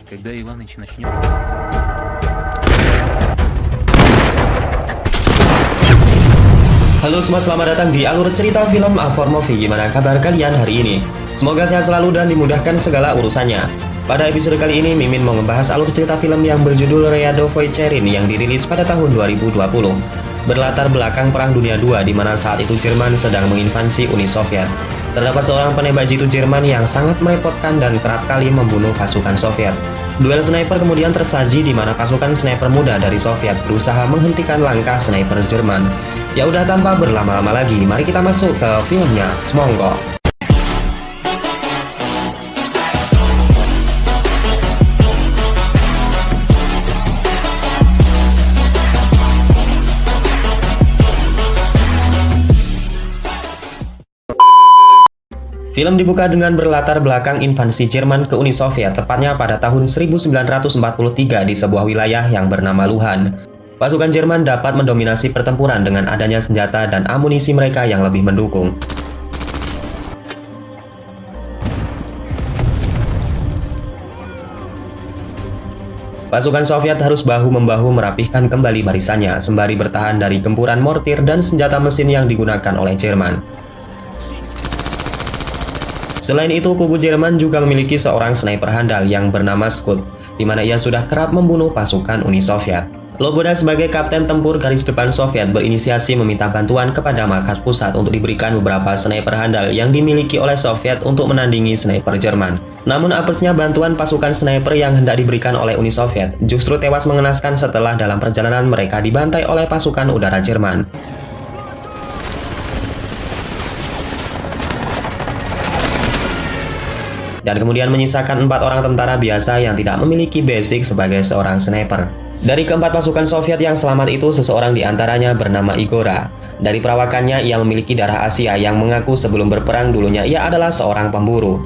Когда Иваныч начнет... Halo semua, selamat datang di alur cerita film A For Movie. Gimana kabar kalian hari ini? Semoga sehat selalu dan dimudahkan segala urusannya. Pada episode kali ini, Mimin mau membahas alur cerita film yang berjudul Ryadovoy Cherin yang dirilis pada tahun 2020. Berlatar belakang Perang Dunia II, di mana saat itu Jerman sedang menginvasi Uni Soviet. Terdapat seorang penembak jitu Jerman yang sangat merepotkan dan kerap kali membunuh pasukan Soviet. Duel sniper kemudian tersaji di mana pasukan sniper muda dari Soviet berusaha menghentikan langkah sniper Jerman. Ya udah, tanpa berlama-lama lagi, mari kita masuk ke filmnya. Semonggo. Film dibuka dengan berlatar belakang invasi Jerman ke Uni Soviet, tepatnya pada tahun 1943 di sebuah wilayah yang bernama Luhan. Pasukan Jerman dapat mendominasi pertempuran dengan adanya senjata dan amunisi mereka yang lebih mendukung. Pasukan Soviet harus bahu-membahu merapihkan kembali barisannya, sembari bertahan dari gempuran mortir dan senjata mesin yang digunakan oleh Jerman. Selain itu, kubu Jerman juga memiliki seorang sniper handal yang bernama Scud, di mana ia sudah kerap membunuh pasukan Uni Soviet. Loboda sebagai kapten tempur garis depan Soviet berinisiasi meminta bantuan kepada markas pusat untuk diberikan beberapa sniper handal yang dimiliki oleh Soviet untuk menandingi sniper Jerman. Namun apesnya bantuan pasukan sniper yang hendak diberikan oleh Uni Soviet justru tewas mengenaskan setelah dalam perjalanan mereka dibantai oleh pasukan udara Jerman. Dan kemudian menyisakan 4 orang tentara biasa yang tidak memiliki basic sebagai seorang sniper. Dari keempat pasukan Soviet yang selamat itu, seseorang di antaranya bernama Igora. Dari perawakannya, ia memiliki darah Asia yang mengaku sebelum berperang dulunya ia adalah seorang pemburu.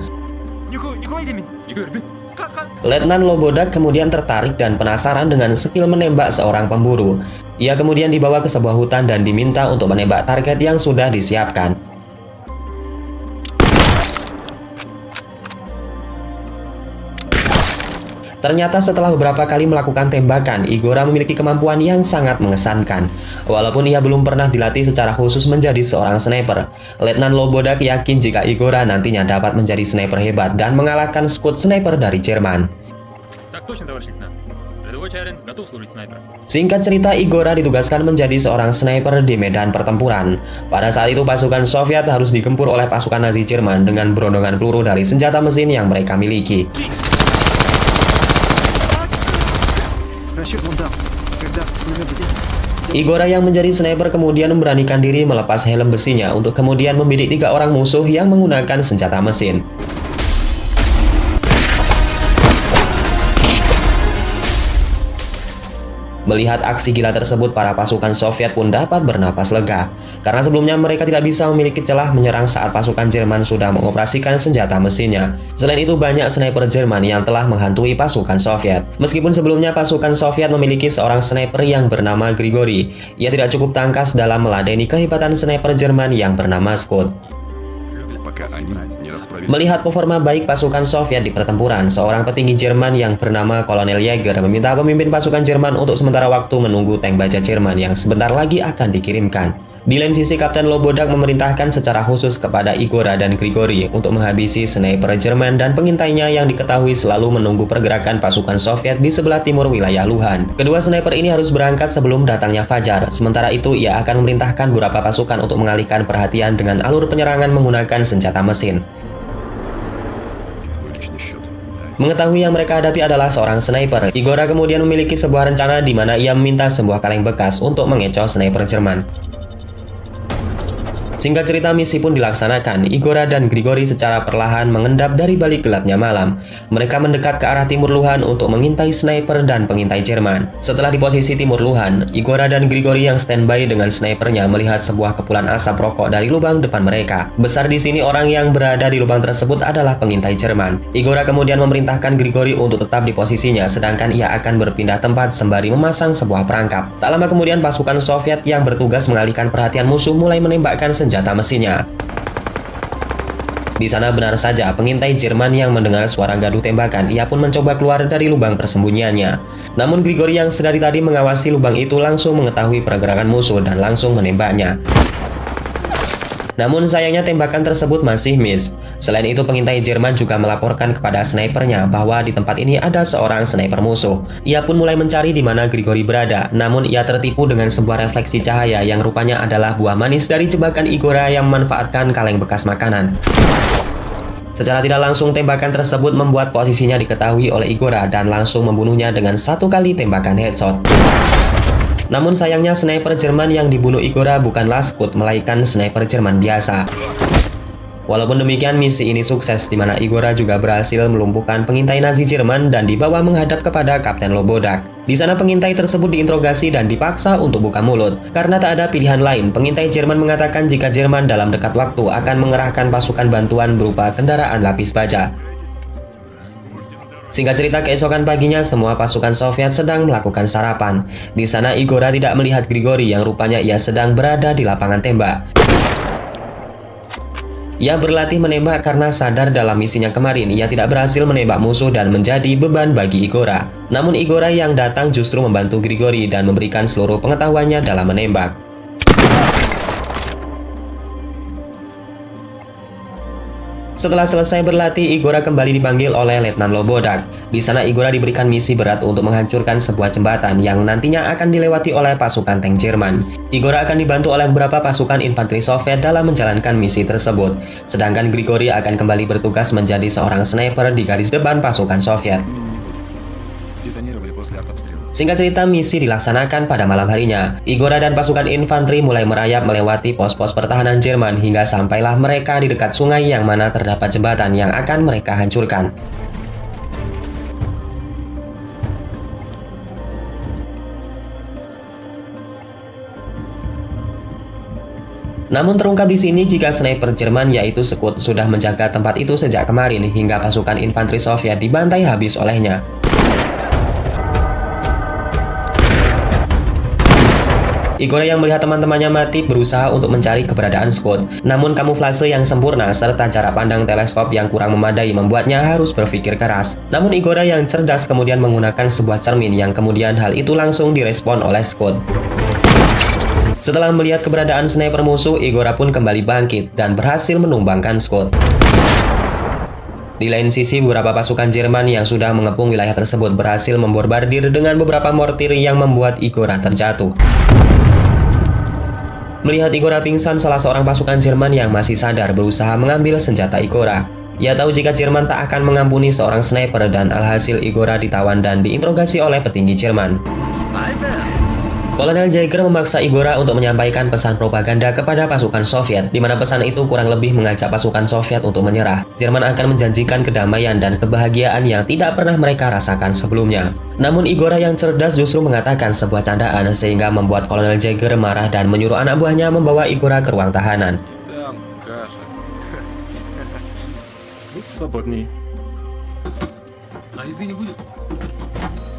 Letnan Loboda kemudian tertarik dan penasaran dengan skill menembak seorang pemburu. Ia kemudian dibawa ke sebuah hutan dan diminta untuk menembak target yang sudah disiapkan. Ternyata setelah beberapa kali melakukan tembakan, Igora memiliki kemampuan yang sangat mengesankan. Walaupun ia belum pernah dilatih secara khusus menjadi seorang sniper, Letnan Loboda yakin jika Igora nantinya dapat menjadi sniper hebat dan mengalahkan skuad sniper dari Jerman. Singkat cerita, Igora ditugaskan menjadi seorang sniper di medan pertempuran. Pada saat itu pasukan Soviet harus digempur oleh pasukan Nazi Jerman dengan berondongan peluru dari senjata mesin yang mereka miliki. Igora yang menjadi sniper kemudian memberanikan diri melepas helm besinya untuk kemudian membidik 3 orang musuh yang menggunakan senjata mesin. Melihat aksi gila tersebut, para pasukan Soviet pun dapat bernapas lega, karena sebelumnya mereka tidak bisa memiliki celah menyerang saat pasukan Jerman sudah mengoperasikan senjata mesinnya. Selain itu, banyak sniper Jerman yang telah menghantui pasukan Soviet. Meskipun sebelumnya pasukan Soviet memiliki seorang sniper yang bernama Grigori, ia tidak cukup tangkas dalam meladeni kehebatan sniper Jerman yang bernama Scud. Melihat performa baik pasukan Soviet di pertempuran, seorang petinggi Jerman yang bernama Kolonel Jäger meminta pemimpin pasukan Jerman untuk sementara waktu menunggu tank baja Jerman yang sebentar lagi akan dikirimkan. Di lain sisi, Kapten Loboda memerintahkan secara khusus kepada Igora dan Grigori untuk menghabisi sniper Jerman dan pengintainya yang diketahui selalu menunggu pergerakan pasukan Soviet di sebelah timur wilayah Luhan. Kedua sniper ini harus berangkat sebelum datangnya fajar. Sementara itu, ia akan memerintahkan beberapa pasukan untuk mengalihkan perhatian dengan alur penyerangan menggunakan senjata mesin. Mengetahui yang mereka hadapi adalah seorang sniper, Igora kemudian memiliki sebuah rencana di mana ia meminta sebuah kaleng bekas untuk mengecoh sniper Jerman. Singkat cerita, misi pun dilaksanakan. Igora dan Grigori secara perlahan mengendap dari balik gelapnya malam. Mereka mendekat ke arah timur Luhan untuk mengintai sniper dan pengintai Jerman. Setelah di posisi timur Luhan, Igora dan Grigori yang standby dengan snipernya melihat sebuah kepulan asap rokok dari lubang depan mereka. Besar di sini orang yang berada di lubang tersebut adalah pengintai Jerman. Igora kemudian memerintahkan Grigori untuk tetap di posisinya, sedangkan ia akan berpindah tempat sembari memasang sebuah perangkap. Tak lama kemudian pasukan Soviet yang bertugas mengalihkan perhatian musuh mulai menembakkan senjata mesinnya. Di sana benar saja pengintai Jerman yang mendengar suara gaduh tembakan, ia pun mencoba keluar dari lubang persembunyiannya. Namun Grigori yang sedari tadi mengawasi lubang itu langsung mengetahui pergerakan musuh dan langsung menembaknya. Namun sayangnya tembakan tersebut masih miss. Selain itu pengintai Jerman juga melaporkan kepada snipernya bahwa di tempat ini ada seorang sniper musuh. Ia pun mulai mencari di mana Grigori berada, namun ia tertipu dengan sebuah refleksi cahaya yang rupanya adalah buah manis dari jebakan Igora yang memanfaatkan kaleng bekas makanan. Secara tidak langsung tembakan tersebut membuat posisinya diketahui oleh Igora dan langsung membunuhnya dengan satu kali tembakan headshot. Namun sayangnya sniper Jerman yang dibunuh Igora bukanlah Scud, melainkan sniper Jerman biasa. Walaupun demikian misi ini sukses di mana Igora juga berhasil melumpuhkan pengintai Nazi Jerman dan dibawa menghadap kepada Kapten Lobodak. Di sana pengintai tersebut diinterogasi dan dipaksa untuk buka mulut. Karena tak ada pilihan lain, pengintai Jerman mengatakan jika Jerman dalam dekat waktu akan mengerahkan pasukan bantuan berupa kendaraan lapis baja. Singkat cerita, keesokan paginya semua pasukan Soviet sedang melakukan sarapan. Di sana Igora tidak melihat Grigori yang rupanya ia sedang berada di lapangan tembak. Ia berlatih menembak karena sadar dalam misinya kemarin ia tidak berhasil menembak musuh dan menjadi beban bagi Igora. Namun Igora yang datang justru membantu Grigori dan memberikan seluruh pengetahuannya dalam menembak. Setelah selesai berlatih, Igora kembali dipanggil oleh Letnan Lobodak. Di sana Igora diberikan misi berat untuk menghancurkan sebuah jembatan yang nantinya akan dilewati oleh pasukan tank Jerman. Igora akan dibantu oleh beberapa pasukan infanteri Soviet dalam menjalankan misi tersebut. Sedangkan Grigori akan kembali bertugas menjadi seorang sniper di garis depan pasukan Soviet. Singkat cerita, misi dilaksanakan pada malam harinya. Igora dan pasukan infanteri mulai merayap melewati pos-pos pertahanan Jerman hingga sampailah mereka di dekat sungai yang mana terdapat jembatan yang akan mereka hancurkan. Namun terungkap di sini jika sniper Jerman yaitu Scud sudah menjaga tempat itu sejak kemarin hingga pasukan infanteri Soviet dibantai habis olehnya. Igora yang melihat teman-temannya mati berusaha untuk mencari keberadaan Scud. Namun kamuflase yang sempurna serta jarak pandang teleskop yang kurang memadai membuatnya harus berpikir keras. Namun Igora yang cerdas kemudian menggunakan sebuah cermin yang kemudian hal itu langsung direspon oleh Scud. Setelah melihat keberadaan sniper musuh, Igora pun kembali bangkit dan berhasil menumbangkan Scud. Di lain sisi, beberapa pasukan Jerman yang sudah mengepung wilayah tersebut berhasil membombardir dengan beberapa mortir yang membuat Igora terjatuh. Melihat Igora pingsan, salah seorang pasukan Jerman yang masih sadar berusaha mengambil senjata Igora. Ia tahu jika Jerman tak akan mengampuni seorang sniper dan alhasil Igora ditawan dan diinterogasi oleh petinggi Jerman. Kolonel Jaeger memaksa Igora untuk menyampaikan pesan propaganda kepada pasukan Soviet, di mana pesan itu kurang lebih mengajak pasukan Soviet untuk menyerah. Jerman akan menjanjikan kedamaian dan kebahagiaan yang tidak pernah mereka rasakan sebelumnya. Namun Igora yang cerdas justru mengatakan sebuah candaan sehingga membuat Kolonel Jaeger marah dan menyuruh anak buahnya membawa Igora ke ruang tahanan.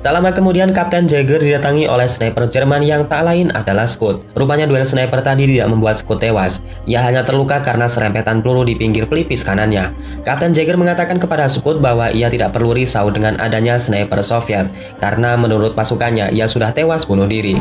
Tak lama kemudian Kapten Jaeger didatangi oleh sniper Jerman yang tak lain adalah Scud. Rupanya duel sniper tadi tidak membuat Scud tewas. Ia hanya terluka karena serempetan peluru di pinggir pelipis kanannya. Kapten Jaeger mengatakan kepada Scud bahwa ia tidak perlu risau dengan adanya sniper Soviet karena menurut pasukannya ia sudah tewas bunuh diri.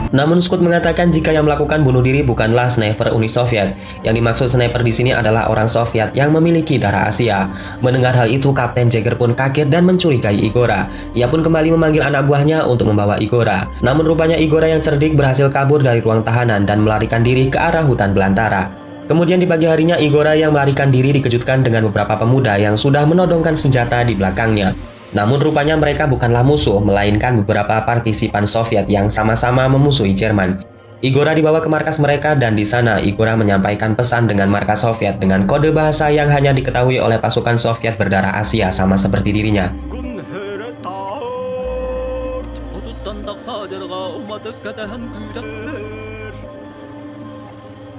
Namun Scud mengatakan jika yang melakukan bunuh diri bukanlah sniper Uni Soviet. Yang dimaksud sniper di sini adalah orang Soviet yang memiliki darah Asia. Mendengar hal itu, Kapten Jaeger pun kaget dan mencurigai Igora. Ia pun kembali memanggil anak buahnya untuk membawa Igora. Namun rupanya Igora yang cerdik berhasil kabur dari ruang tahanan dan melarikan diri ke arah hutan belantara. Kemudian di pagi harinya Igora yang melarikan diri dikejutkan dengan beberapa pemuda yang sudah menodongkan senjata di belakangnya. Namun rupanya mereka bukanlah musuh, melainkan beberapa partisipan Soviet yang sama-sama memusuhi Jerman. Igora dibawa ke markas mereka dan di sana Igora menyampaikan pesan dengan markas Soviet dengan kode bahasa yang hanya diketahui oleh pasukan Soviet berdarah Asia sama seperti dirinya.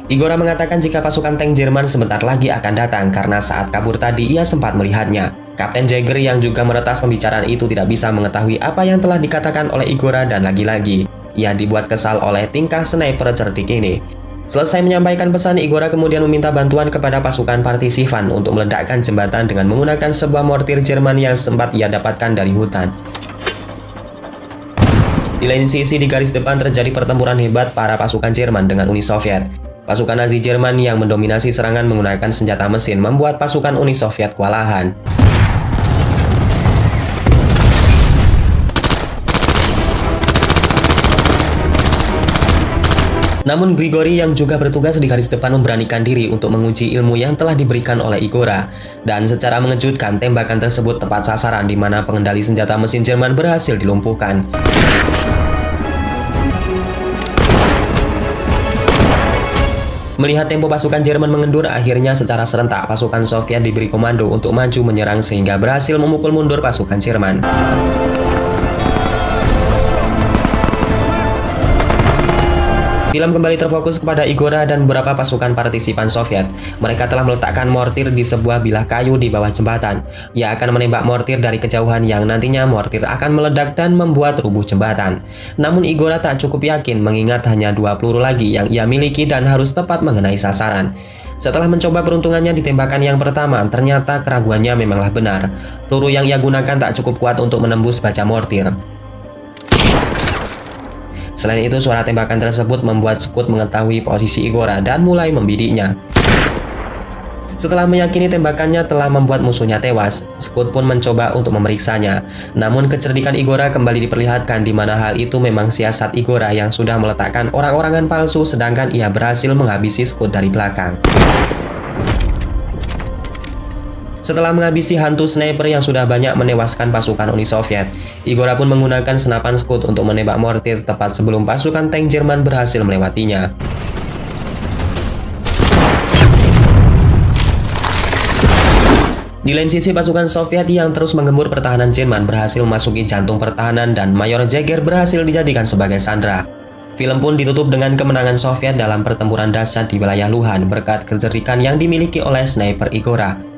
Igora mengatakan jika pasukan tank Jerman sebentar lagi akan datang karena saat kabur tadi ia sempat melihatnya. Kapten Jaeger yang juga meretas pembicaraan itu tidak bisa mengetahui apa yang telah dikatakan oleh Igora dan lagi-lagi ia dibuat kesal oleh tingkah sniper cerdik ini. Selesai menyampaikan pesan, Igora kemudian meminta bantuan kepada pasukan partisipan untuk meledakkan jembatan dengan menggunakan sebuah mortir Jerman yang sempat ia dapatkan dari hutan. Di lain sisi, di garis depan terjadi pertempuran hebat para pasukan Jerman dengan Uni Soviet. Pasukan Nazi Jerman yang mendominasi serangan menggunakan senjata mesin membuat pasukan Uni Soviet kewalahan. Namun Grigori yang juga bertugas di garis depan memberanikan diri untuk menguji ilmu yang telah diberikan oleh Igora. Dan secara mengejutkan, tembakan tersebut tepat sasaran di mana pengendali senjata mesin Jerman berhasil dilumpuhkan. Melihat tempo pasukan Jerman mengendur, akhirnya secara serentak pasukan Soviet diberi komando untuk maju menyerang sehingga berhasil memukul mundur pasukan Jerman. Film kembali terfokus kepada Igora dan beberapa pasukan partisipan Soviet. Mereka telah meletakkan mortir di sebuah bilah kayu di bawah jembatan. Ia akan menembak mortir dari kejauhan yang nantinya mortir akan meledak dan membuat rubuh jembatan. Namun Igora tak cukup yakin mengingat hanya 2 peluru lagi yang ia miliki dan harus tepat mengenai sasaran. Setelah mencoba peruntungannya di tembakan yang pertama, ternyata keraguannya memanglah benar. Peluru yang ia gunakan tak cukup kuat untuk menembus baja mortir. Selain itu, suara tembakan tersebut membuat Scud mengetahui posisi Igora dan mulai membidiknya. Setelah meyakini tembakannya telah membuat musuhnya tewas, Scud pun mencoba untuk memeriksanya. Namun kecerdikan Igora kembali diperlihatkan di mana hal itu memang siasat Igora yang sudah meletakkan orang-orangan palsu sedangkan ia berhasil menghabisi Scud dari belakang. Setelah menghabisi hantu sniper yang sudah banyak menewaskan pasukan Uni Soviet, Igora pun menggunakan senapan Scud untuk menembak mortir tepat sebelum pasukan tank Jerman berhasil melewatinya. Di lain sisi, pasukan Soviet yang terus menggempur pertahanan Jerman berhasil memasuki jantung pertahanan dan Mayor Jäger berhasil dijadikan sebagai sandera. Film pun ditutup dengan kemenangan Soviet dalam pertempuran dahsyat di wilayah Luhan berkat kecerdikan yang dimiliki oleh sniper Igora.